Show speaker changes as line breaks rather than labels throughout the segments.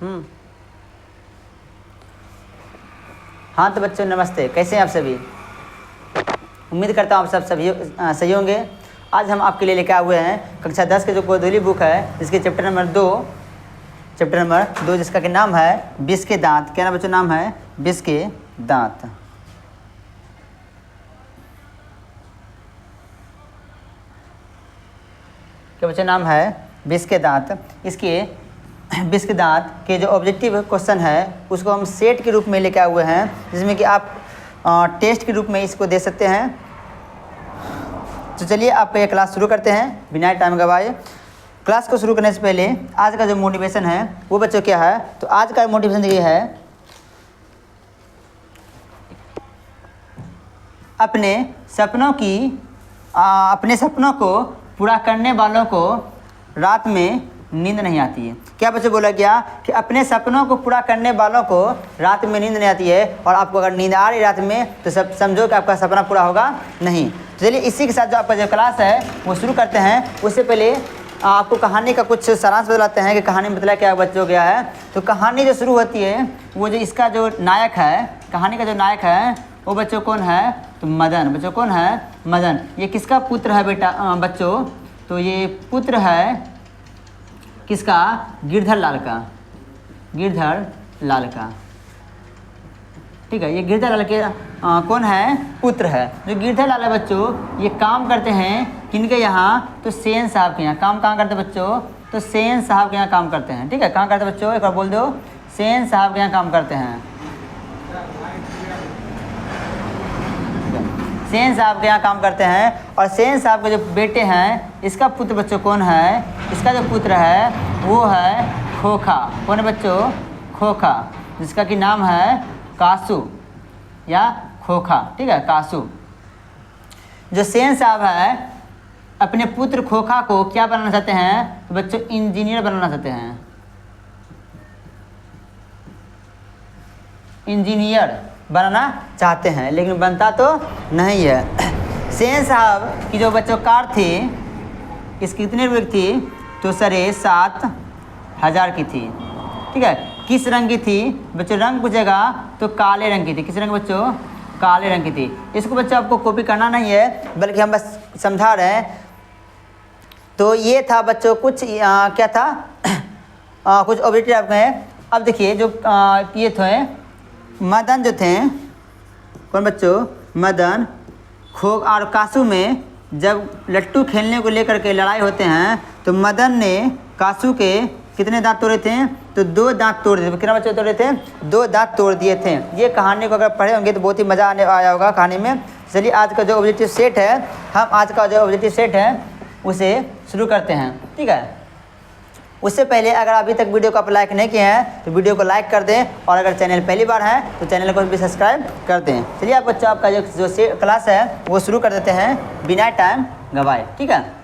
हाँ तो बच्चों नमस्ते, कैसे हैं आप सभी। उम्मीद करता हूँ आप सब सभी सही होंगे। आज हम आपके लिए लेकर आए हुए हैं कक्षा 10 के जो गोधूली बुक है, जिसके चैप्टर नंबर 2 जिसका कि नाम है विष के दांत। क्या ना बच्चों, नाम है विष के दांत। क्या बच्चों, नाम है विष के दांत। इसके विष के दांत के जो ऑब्जेक्टिव क्वेश्चन है उसको हम सेट के रूप में लेकर आए हुए हैं, जिसमें कि आप टेस्ट के रूप में इसको दे सकते हैं। तो चलिए आपका ये क्लास शुरू करते हैं बिना टाइम गवाए। क्लास को शुरू करने से पहले आज का जो मोटिवेशन है वो बच्चों क्या है, तो आज का मोटिवेशन ये है, अपने सपनों को पूरा करने वालों को रात में नींद नहीं आती है। क्या बच्चों बोला गया कि अपने सपनों को पूरा करने वालों को रात में नींद नहीं आती है, और आपको अगर नींद आ रही रात में तो सब समझो कि आपका सपना पूरा होगा नहीं। तो चलिए इसी के साथ जो आपका जो क्लास है वो शुरू करते हैं। उससे पहले आपको कहानी का कुछ सारांश बतलाते हैं कि कहानी में मतलब क्या बच्चों गया है। तो कहानी जो शुरू होती है वो जो इसका जो नायक है, कहानी का जो नायक है वो बच्चों कौन है, तो मदन। बच्चों कौन है, मदन। ये किसका पुत्र है बेटा बच्चों, तो ये पुत्र है किसका, गिरधर लाल का। गिरधर लाल का, ठीक है। ये गिरधर लाल के कौन है, पुत्र है। जो गिरधर लाल है बच्चों, ये काम करते हैं किनके यहाँ, तो सेन साहब के यहाँ। काम कहाँ करते हैं बच्चों, तो सेन साहब के यहाँ काम करते हैं। ठीक है, कहाँ करते हैं बच्चों, एक बार बोल दो, सेन साहब के यहाँ काम करते हैं। सेन साहब के यहाँ काम करते हैं। और सेन साहब के जो बेटे हैं, इसका पुत्र बच्चों कौन है, इसका जो पुत्र है वो है खोखा। कौन है बच्चों, खोखा, जिसका कि नाम है कासू या खोखा। ठीक है, कासू। जो सेन साहब है अपने पुत्र खोखा को क्या बनाना चाहते हैं, तो बच्चों इंजीनियर बनाना चाहते हैं। इंजीनियर बनाना चाहते हैं, लेकिन बनता तो नहीं है। सेन साहब की जो बच्चों कार थी, इसकी कितने रुपये की थी, तो 7,500 की थी। ठीक है, किस रंग की थी बच्चों, रंग पूछेगा तो काले रंग की थी। किस रंग बच्चों, काले रंग की थी। इसको बच्चों आपको कॉपी करना नहीं है, बल्कि हम बस समझा रहे हैं। तो ये था बच्चों कुछ क्या था कुछ ऑब्जेक्टिव आपके हैं। अब देखिए जो ये थे मदन, जो थे कौन बच्चों, मदन, खोग और कासू में जब लट्टू खेलने को लेकर के लड़ाई होते हैं, तो मदन ने कासू के कितने दांत तोड़े थे, तो 2 दांत तोड़ दिए। कितना बच्चे तोड़े थे, 2 दांत तोड़ दिए थे। ये कहानी को अगर पढ़े होंगे तो बहुत ही मज़ा आया होगा कहानी में। चलिए आज का जो ऑब्जेक्टिव सेट है, हम आज का जो ऑब्जेक्टिव सेट है उसे शुरू करते हैं। ठीक है, उससे पहले अगर अभी तक वीडियो को आप लाइक नहीं किए हैं तो वीडियो को लाइक कर दें, और अगर चैनल पहली बार है तो चैनल को भी सब्सक्राइब कर दें। चलिए आप बच्चों आपका जो क्लास है वो शुरू कर देते हैं बिना टाइम गवाए। ठीक है,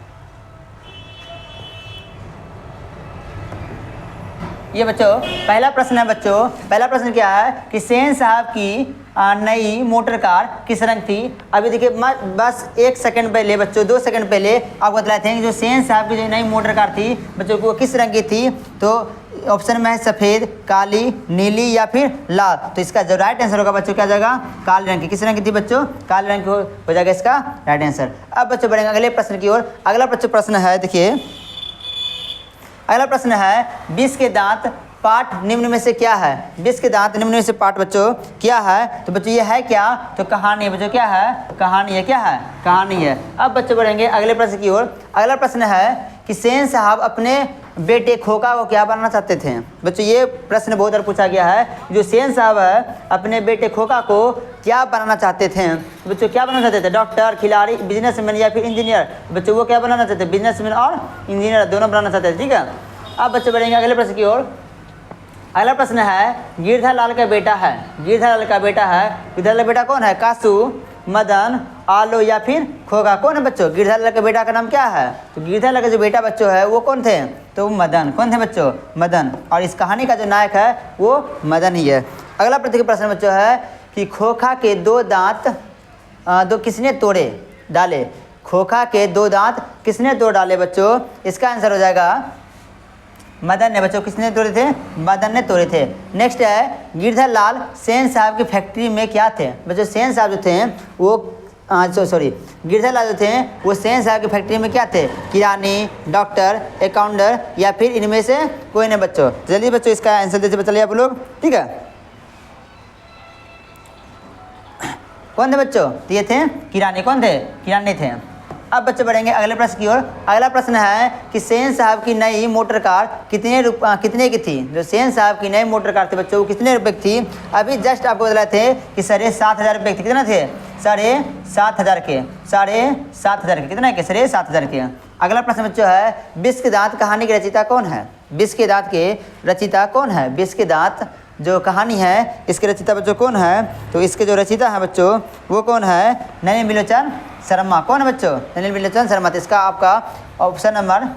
ये बच्चों पहला प्रश्न है। बच्चों पहला प्रश्न क्या है कि सेन साहब की नई मोटर कार किस रंग थी। अभी देखिए बस 1 सेकंड पहले बच्चों, 2 सेकंड पहले आपको बतलाए थे कि जो सेन साहब की जो नई मोटर कार थी बच्चों को किस रंग की थी। तो ऑप्शन में है सफ़ेद, काली, नीली या फिर लाल। तो इसका जो राइट आंसर होगा बच्चों क्या जाएगा, काले रंग की। किस रंग की थी बच्चों, काले रंग की हो जाएगा इसका राइट आंसर। अब बच्चों बढ़ेंगे अगले प्रश्न की ओर। अगला बच्चों प्रश्न है, देखिए अगला प्रश्न है, विष के दांत पाठ निम्न में से क्या है। विष के दांत निम्न में से पाठ बच्चों क्या है, तो बच्चों ये है क्या, तो कहानी है। बच्चों क्या है, कहानी है। क्या है, कहानी है। अब बच्चों बढ़ेंगे अगले प्रश्न की ओर। अगला प्रश्न है कि सेन साहब अपने बेटे खोखा को क्या बनाना चाहते थे। बच्चों ये प्रश्न बहुत बार पूछा गया है, जो सेन साहब है अपने बेटे खोखा को क्या बनाना चाहते थे। बच्चों क्या बनाना चाहते थे, डॉक्टर, खिलाड़ी, बिजनेसमैन या फिर इंजीनियर। बच्चों वो क्या बनाना चाहते थे, बिजनेसमैन और इंजीनियर दोनों बनाना चाहते थे। ठीक है, अब बच्चों बढ़ेंगे अगले प्रश्न की ओर। अगला प्रश्न है, गिरधर लाल का बेटा है। गिरधर लाल का बेटा है, गिरधर लाल का बेटा कौन है, कासू, मदन, आलो या फिर खोगा। कौन है बच्चों, गिरधर लाल के बेटा का नाम क्या है, तो गिरधर लाल का जो बेटा बच्चों है वो कौन थे, तो मदन। कौन थे बच्चों, मदन। और इस कहानी का जो नायक है वो मदन ही है। अगला प्रश्न बच्चों है कि खोखा के 2 दांत किसने तोड़े डाले। खोखा के 2 दांत किसने तोड़ डाले बच्चों, इसका आंसर हो जाएगा मदन ने बच्चों किसने तोड़े थे? मदन ने तोड़े थे। नेक्स्ट है गिरधर लाल सेन साहब की फैक्ट्री में क्या थे? बच्चों सेन साहब जो थे वो गिरधर लाल जो थे वो सेन साहब की फैक्ट्री में क्या थे? किरानी, डॉक्टर, अकाउंटर या फिर इनमें से कोई नहीं बच्चों। जल्दी बच्चों इसका आंसर देते चलिए आप लोग, ठीक है। कौन थे बच्चों? तो ये थे किरानी। कौन थे? किरानी थे। अब बच्चों बढ़ेंगे अगले प्रश्न की ओर। अगला प्रश्न है कि सेन साहब की नई मोटर कार कितने की थी? जो सेन साहब की नई मोटर कार थी बच्चों वो कितने रुपए की थी? अभी जस्ट आपको बताए थे कि 7,500 रुपये की थी। कितना थे? 7,500 के। 7,500 के कितना के? 7,500 के। अगला प्रश्न बच्चों है विष के दांत कहानी के रचयिता कौन है? विष के दांत के रचयिता कौन है? विष के दांत जो कहानी है इसके रचयिता बच्चों कौन है? तो इसके जो रचयिता है बच्चों वो कौन है? नलिनी बिलोचन शर्मा। कौन है बच्चों? नलिनी बिलोचन शर्मा। तो इसका आपका ऑप्शन नंबर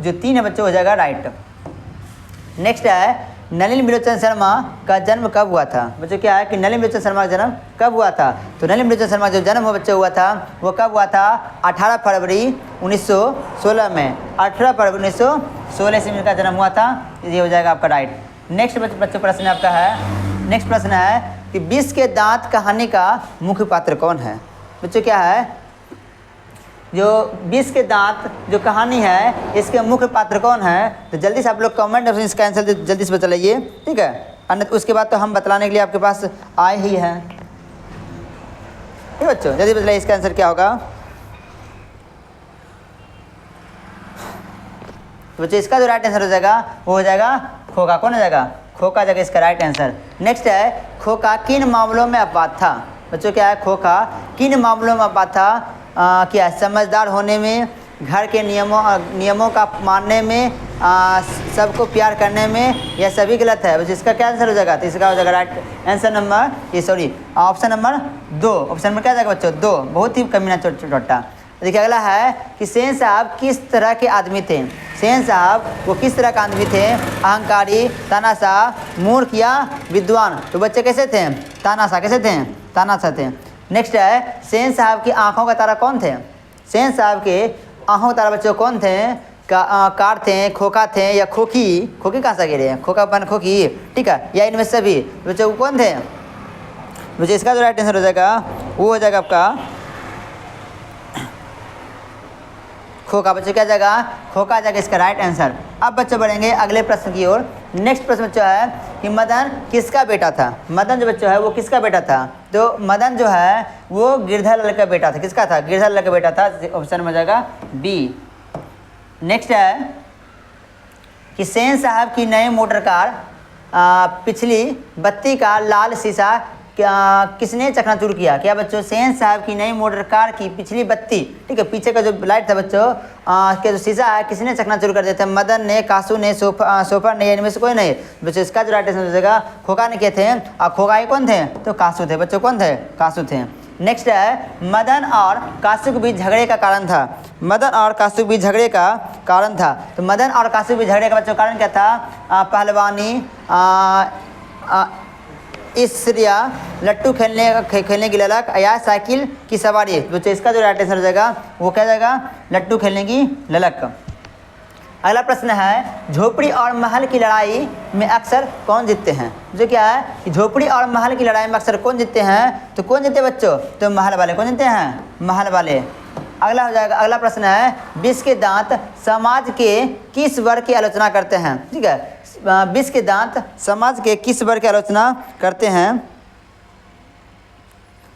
जो 3 है बच्चों हो जाएगा राइट। नेक्स्ट है नलिनी बिलोचन शर्मा का जन्म कब हुआ था? बच्चों क्या है कि नलिनी बिलोचन शर्मा का जन्म कब हुआ था? तो नलिनी बिलोचन शर्मा का जो जन्म बच्चों हुआ था वो कब हुआ था? 18 फरवरी 1916 में। 18 फरवरी 1916 ईस्वी में का जन्म हुआ था। ये हो जाएगा आपका राइट। नेक्स्ट बच्चों प्रश्न आपका है, नेक्स्ट प्रश्न है कि विष के दांत कहानी का मुख्य पात्र कौन है? बच्चों क्या है जो विष के दांत जो कहानी है इसके मुख्य पात्र कौन है? तो जल्दी से आप लोग कमेंट में इसका आंसर जल्दी से बतलाइए, ठीक है। अन्यथा उसके बाद तो हम बतलाने के लिए आपके पास आए ही हैं, ठीक बच्चों। जल्दी बतलाइए इसका आंसर क्या होगा? बच्चों इसका जो राइट आंसर हो जाएगा वो हो जाएगा खोखा। कौन हो जाएगा? खोखा जाएगा इसका राइट आंसर। नेक्स्ट है खोखा किन मामलों में अपवाद था? बच्चों क्या है खोखा किन मामलों में अपवाद था? क्या समझदार होने में, घर के नियमों का मानने में, सबको प्यार करने में, या सभी गलत है? बच्चों इसका क्या आंसर हो जाएगा? तो इसका हो जाएगा right answer number option number 2। Option में क्या जाएगा बच्चों? 2। बहुत ही कमीना चोटा। देखिए अगला है कि सेन साहब किस तरह के आदमी थे? सेन साहब वो किस तरह के आदमी थे? अहंकारी, तानाशाह, मूर्ख या विद्वान? तो बच्चे कैसे थे? तानाशाह। कैसे थे? तानाशाह थे। नेक्स्ट है सेन साहब की आंखों का तारा कौन थे? सेन साहब के आंखों का तारा बच्चों कौन थे? कार थे, खोखा थे या खोखी? खोखी कहाँ से गिरे? खोखा बन खोखी, ठीक है, या इनमें से भी बच्चों वो कौन थे? बच्चों इसका जो राइट आंसर हो जाएगा वो हो जाएगा आपका खोखा। बच्चों क्या जाएगा? खोखा जाएगा इसका राइट आंसर। अब बच्चों बढ़ेंगे अगले प्रश्न की ओर। नेक्स्ट प्रश्न बच्चों है कि मदन किसका बेटा था? मदन जो बच्चों है वो किसका बेटा था? तो मदन जो है वो गिरधर लाल का बेटा था। किसका था? गिरधर लाल का बेटा था। ऑप्शन में जाएगा बी। नेक्स्ट है कि सेन साहब की नई मोटर कार पिछली बत्ती का लाल शीशा किसने चकनाचूर किया? क्या बच्चों? सेन साहब की नई मोटर कार की पिछली बत्ती, ठीक है, पीछे का जो लाइट था बच्चों के जो शीशा है किसने चकनाचूर कर दिया था? मदन ने, कासू ने, सोफर ने, इनमें से कोई नहीं। बच्चों इसका जो राइट आंसर हो जाएगा खोखा ने किए थे। और खोखा ही कौन थे? तो कासू थे। बच्चों कौन थे? कासू थे। नेक्स्ट है मदन और कासू के बीच झगड़े का कारण था। मदन और कासू के बीच झगड़े का कारण था। तो मदन और कासू के बीच झगड़े का बच्चों कारण क्या था? पहलवानी, ईर्ष्या, लट्टू खेलने की ललक या साइकिल की सवारी? बच्चों इसका जो राइट आंसर हो जाएगा वो क्या जाएगा? लट्टू खेलने की ललक। अगला प्रश्न है झोपड़ी और महल की लड़ाई में अक्सर कौन जीतते हैं? जो क्या है कि झोपड़ी और महल की लड़ाई में अक्सर कौन जीतते हैं? तो कौन जीतते बच्चों? तो महल वाले। कौन जीतते हैं? महल वाले। अगला हो जाएगा अगला प्रश्न है विष के दांत समाज के किस वर्ग की आलोचना करते हैं? ठीक है, विष के दांत समाज के किस वर्ग की आलोचना करते हैं?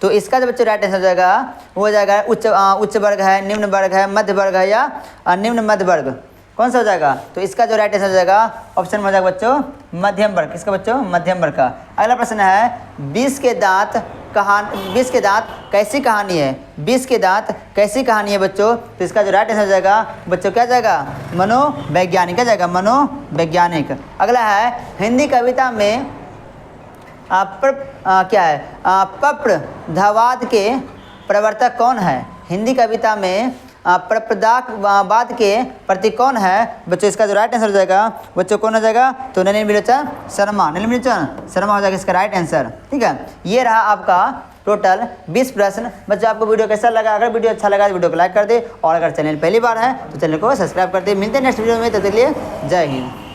तो इसका जो बच्चों राइट आंसर हो जाएगा वो हो जाएगा उच्च वर्ग है, निम्न वर्ग है, मध्य वर्ग है या निम्न मध्य वर्ग? कौन सा हो जाएगा? तो इसका जो राइट आंसर हो जाएगा ऑप्शन में हो जाएगा बच्चों मध्यम वर्ग। किसका बच्चों? मध्यम वर्ग का। अगला प्रश्न है विष के दांत कैसी कहानी है? विष के दांत कैसी कहानी है बच्चों? तो इसका जो राइट आंसर हो जाएगा बच्चों क्या जाएगा? मनोवैज्ञानिक। क्या जाएगा? मनोवैज्ञानिक। अगला है हिंदी कविता में क्या है? प्रपदावाद के प्रवर्तक कौन है? हिंदी कविता में प्रपदावाद के प्रतीक कौन है? बच्चों इसका जो राइट आंसर हो जाएगा बच्चों कौन हो जाएगा? तो नलिनी बिलोचन शर्मा। नलिनी बिलोचन शर्मा हो जाएगा इसका राइट आंसर, ठीक है। ये रहा आपका टोटल 20 प्रश्न। बच्चों आपको वीडियो कैसा लगा? अगर वीडियो अच्छा लगा तो वीडियो को लाइक कर दे और अगर चैनल पहली बार है तो चैनल को सब्सक्राइब कर दे। मिलते हैं नेक्स्ट वीडियो में, तब तक के लिए जय हिंद।